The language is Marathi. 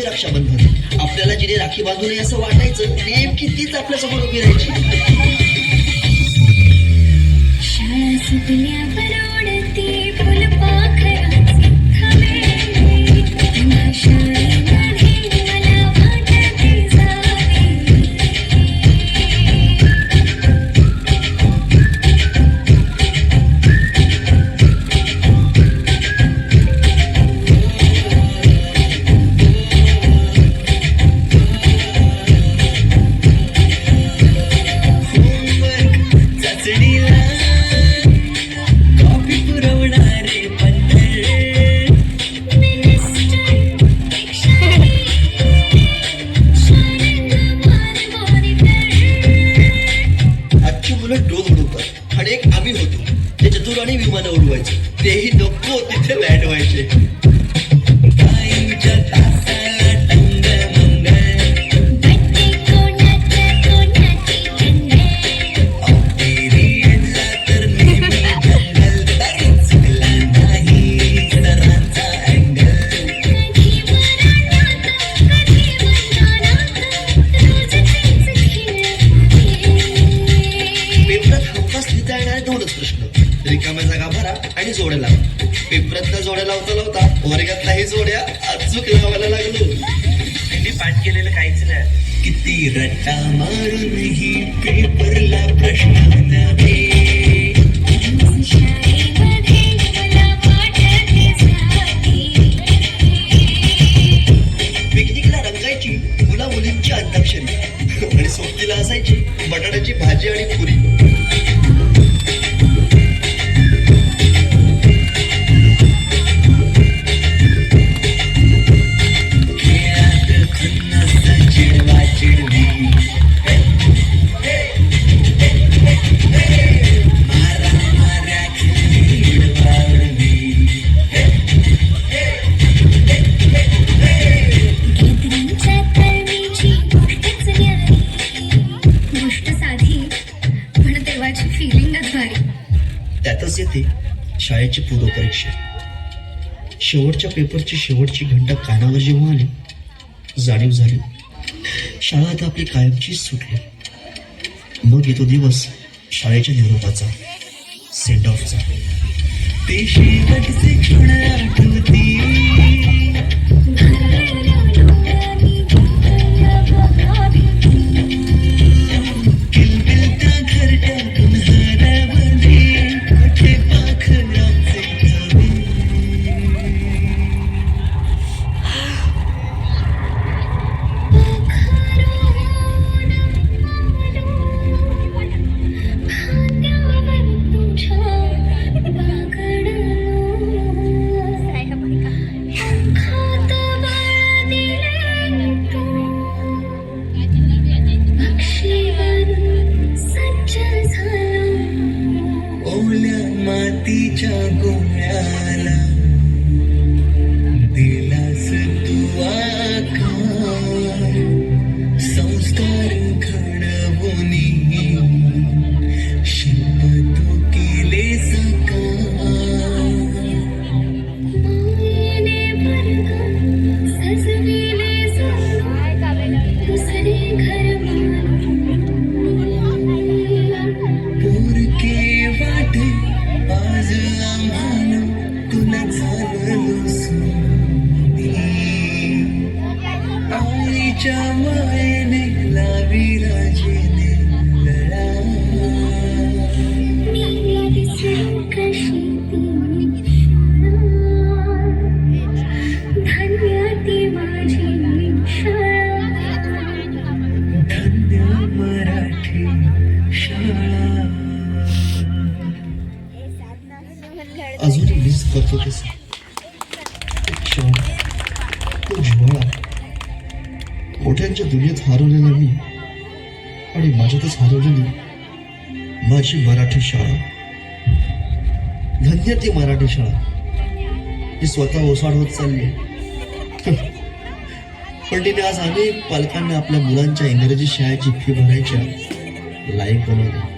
रक्षाबंधन आपल्याला जिने राखी बांधू नये असं वाटायचं, नेमकी तीच आपल्यासमोर उभी राहायची. शाळा सुटल्यावर ओढते फुलपाखराचे थवे, शाळेमध्ये मला वाटते जावे. आणि एक आम्ही होतो ते चतुराने विमानं उडवायचे, तेही नको तिथे लँड व्हायचे. रिकाम्या जागा भरा आणि जोड्या लावा. पेपरातल्या जोड्या लावता लावता वर्गातल्याही जोड्या अचूक लावायला लागलो. मी पाठ केलेलं काहीच नाही. किती रट्टा मारूनही पेपरला प्रश्न नव्हे. पिकनिकला रंगायची मुला मुलींची अंताक्षरी आणि सोबतीला असायची बटाट्याची भाजी आणि पुरी. त्यातच येते शाळेची पूर्वपरीक्षा. शेवटच्या पेपरची शेवटची घंटा कानावर जेव्हा आली, जाणीव झाली शाळा आता आपली कायमचीच सुटली. मग येतो दिवस शाळेच्या निरोपाचा, सेंड ऑफचा. ते शेवटचे क्षण आठवती. मातीच्या गोळ्याला दिलास तू आकार. संस्कार घडवूनी शिल्प तू केले साकार. पोरके वाटे आज आम्हाला तुला झालं सोनी. आईच्या मायेने लावी राजेने लढा. धन्य ती माझी शाळा, धन्य मराठी शाळा. अजूनही मिस करतो तसं क्षण, तो जिव्हाळा. मोठ्यांच्या दुनियेत हरवलेला मी आणि माझ्यातच हरवलेली माझी मराठी शाळा. धन्य ती मराठी शाळा, ती स्वतः ओसाड होत चालली. पण तिने आज अनेक पालकांना आपल्या मुलांच्या इंग्रजी शाळेची फी भरायच्या लायक बनवले.